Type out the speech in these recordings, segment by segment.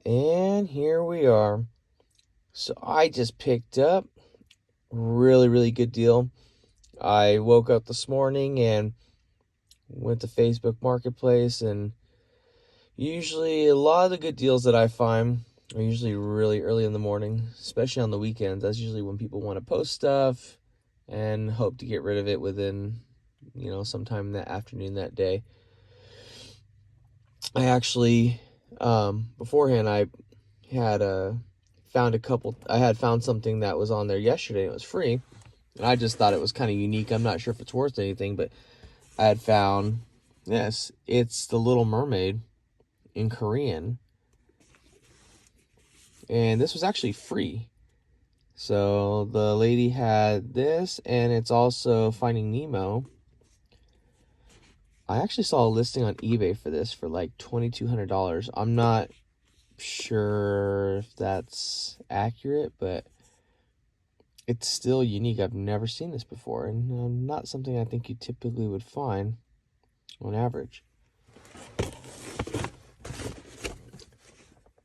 And here we are. So I just picked up really good deal. I woke up this morning and went to Facebook Marketplace, and usually a lot of the good deals that I find are usually really early in the morning, especially on the weekends. That's usually when people want to post stuff and hope to get rid of it within, sometime in that afternoon that day. I actually, beforehand, I had found something that was on there yesterday. It was free, and I just thought it was kind of unique. I'm not sure if it's worth anything, but I had found this. It's the Little Mermaid in Korean, and this was actually free. So the lady had this, and it's also Finding Nemo. I actually saw a listing on eBay for this for like $2,200. I'm not sure if that's accurate, but it's still unique. I've never seen this before, and not something I think you typically would find on average.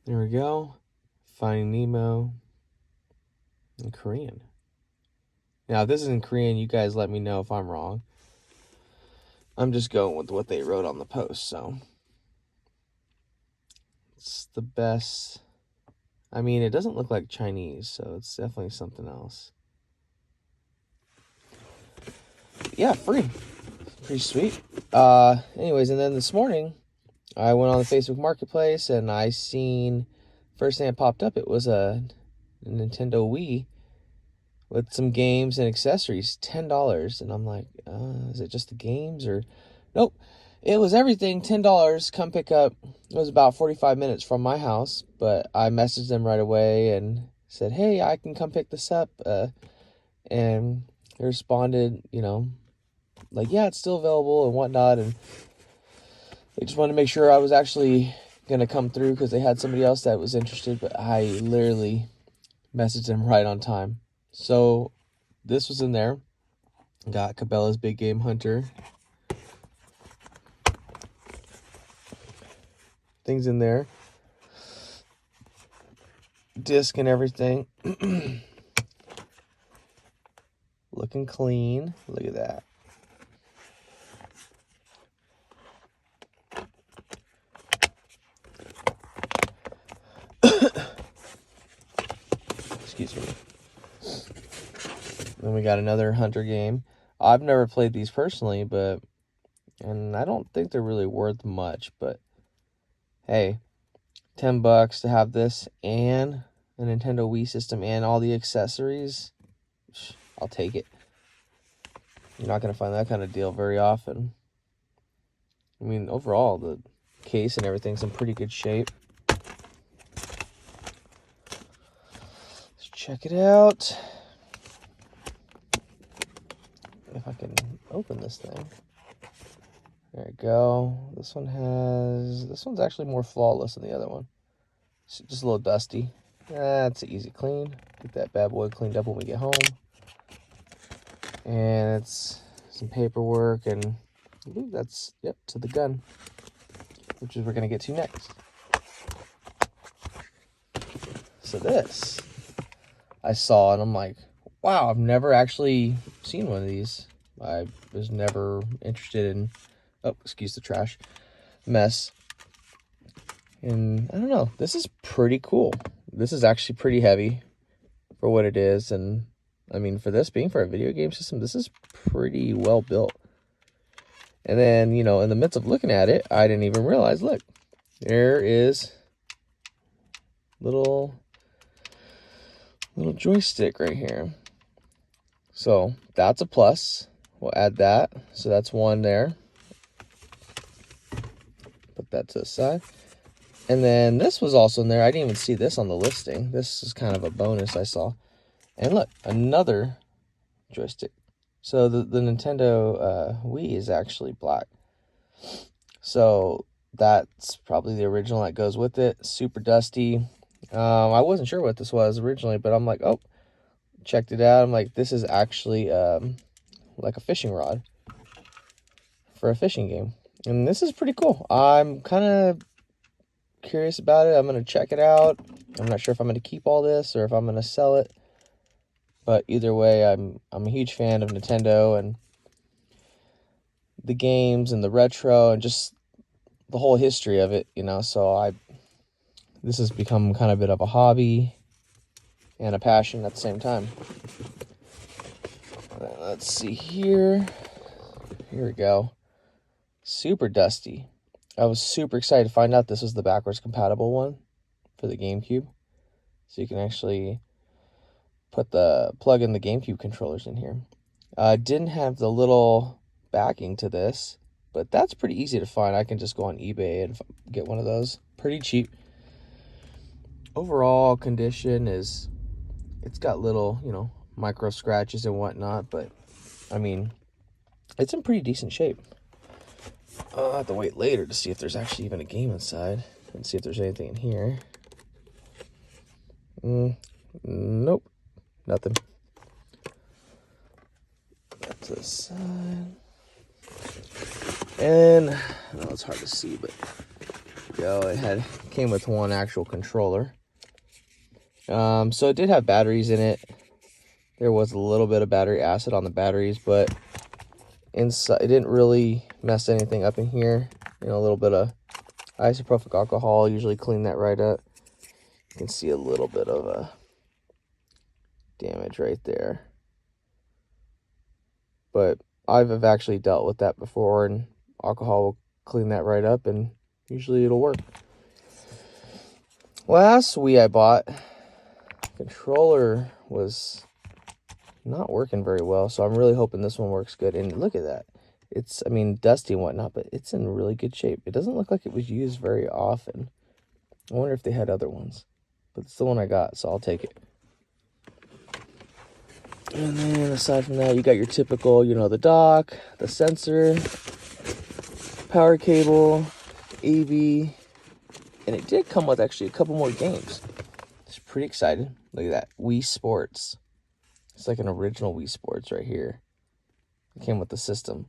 There we go. Finding Nemo in Korean. Now, if this is in Korean, you guys let me know if I'm wrong. I'm just going with what they wrote on the post, so it's the best. I mean, it doesn't look like Chinese, so it's definitely something else. Yeah, free. Pretty sweet. Anyways, and then this morning, I went on the Facebook Marketplace, and I seen, first thing that popped up, it was a Nintendo Wii with some games and accessories, $10. And I'm like, is it just the games or? Nope. It was everything, $10. Come pick up. It was about 45 minutes from my house, but I messaged them right away and said, hey, I can come pick this up. And they responded, like, yeah, it's still available and whatnot. And they just wanted to make sure I was actually going to come through because they had somebody else that was interested, but I literally messaged them right on time. So this was in there. Got Cabela's Big Game Hunter. Things in there. Disc and everything. Looking clean. Look at that. Excuse me. Then we got another Hunter game. I've never played these personally, and I don't think they're really worth much, but hey, $10 to have this and a Nintendo Wii system and all the accessories. I'll take it. You're not going to find that kind of deal very often. I mean, overall, the case and everything's in pretty good shape. Let's check it out. If I can open this thing. There we go. This one's actually more flawless than the other one. It's just a little dusty. That's an easy clean. Get that bad boy cleaned up when we get home. And it's some paperwork, and that's, to the gun, which is we're going to get to next. So this, I saw, and I'm like, wow, I've never actually seen one of these. I was never interested in, excuse the trash mess. And I don't know, this is pretty cool. This is actually pretty heavy for what it is, and I mean, for this being for a video game system, this is pretty well built. And then, in the midst of looking at it, I didn't even realize, look, there is little joystick right here. So that's a plus. We'll add that. So that's one there. Put that to the side. And then this was also in there. I didn't even see this on the listing. This is kind of a bonus I saw. And look, another joystick. So the Nintendo Wii is actually black. So that's probably the original that goes with it. Super dusty. I wasn't sure what this was originally, but I'm like, oh, checked it out. I'm like, this is actually like a fishing rod for a fishing game. And this is pretty cool. I'm kind of curious about it. I'm going to check it out. I'm not sure if I'm going to keep all this or if I'm going to sell it. But either way, I'm a huge fan of Nintendo and the games and the retro and just the whole history of it, you know. So this has become kind of a bit of a hobby and a passion at the same time. Let's see here. Here we go. Super Dusty. I was super excited to find out this was the backwards compatible one for the GameCube. So you can actually plug in the GameCube controllers in here. Didn't have the little backing to this, but that's pretty easy to find. I can just go on eBay and get one of those. Pretty cheap. Overall condition is, it's got little, you know, micro scratches and whatnot, but I mean, it's in pretty decent shape. I'll have to wait later to see if there's actually even a game inside and see if there's anything in here. Nope, nothing. That's the side. And I know it's hard to see, but it came with one actual controller. So it did have batteries in it. There was a little bit of battery acid on the batteries, but inside it didn't really mess anything up in here. You know, a little bit of isopropyl alcohol usually clean that right up. You can see a little bit of a damage right there, but I've actually dealt with that before, and alcohol will clean that right up, and usually it'll work. Last Wii I bought, controller was not working very well, so I'm really hoping this one works good. And look at that. It's, I mean, dusty and whatnot, but it's in really good shape. It doesn't look like it was used very often. I wonder if they had other ones, but it's the one I got, so I'll take it. And then aside from that, you got your typical, you know, the dock, the sensor, power cable, AV, and it did come with actually a couple more games. Just pretty excited. Look at that, Wii Sports. It's like an original Wii Sports right here. It came with the system.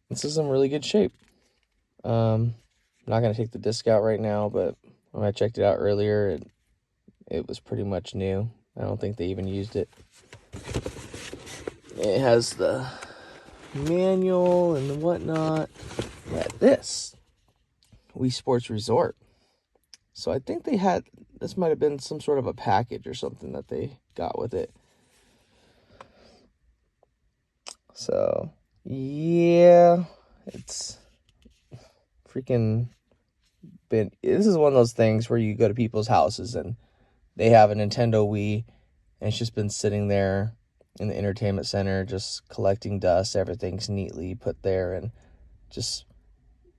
This is in really good shape. I'm not going to take the disc out right now, but when I checked it out earlier, it was pretty much new. I don't think they even used it. It has the manual and whatnot. Yeah, this Wii Sports Resort. So I think this might have been some sort of a package or something that they got with it. So, yeah, it's freaking been, this is one of those things where you go to people's houses and they have a Nintendo Wii and it's just been sitting there in the entertainment center just collecting dust. Everything's neatly put there, and just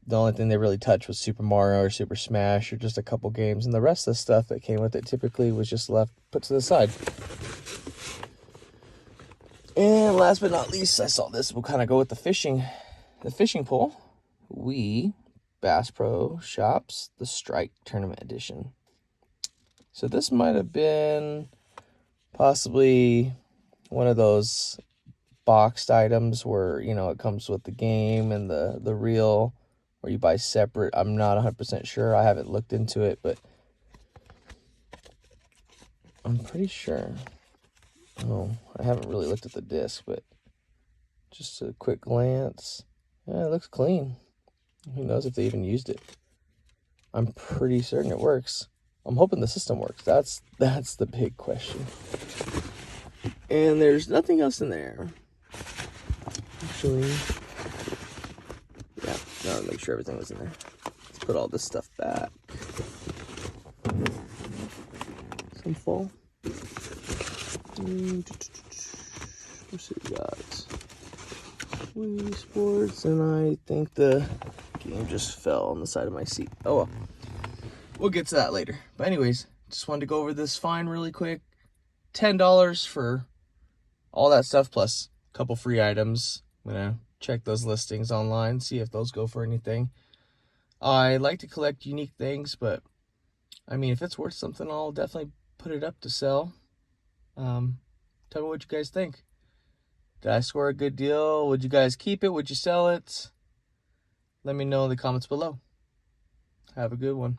the only thing they really touched was Super Mario or Super Smash or just a couple games, and the rest of the stuff that came with it typically was just put to the side. And last but not least, I saw this. We'll kind of go with the fishing pole. Wii Bass Pro Shops, the Strike Tournament Edition. So this might have been possibly one of those boxed items where, you know, it comes with the game and the reel, or you buy separate. I'm not 100% sure. I haven't looked into it, but I'm pretty sure. Oh, I haven't really looked at the disc, but just a quick glance. Yeah, it looks clean. Who knows if they even used it? I'm pretty certain it works. I'm hoping the system works. That's the big question. And there's nothing else in there. Actually, yeah, no, make sure everything was in there. Let's put all this stuff back. Some full. What's it got? Wii Sports, and I think the game just fell on the side of my seat. Oh well. We'll get to that later. But anyways, just wanted to go over this find really quick. $10 for all that stuff plus a couple free items. I'm gonna check those listings online, see if those go for anything. I like to collect unique things, but I mean, if it's worth something, I'll definitely put it up to sell. Tell me what you guys think. Did I score a good deal? Would you guys keep it? Would you sell it? Let me know in the comments below. Have a good one.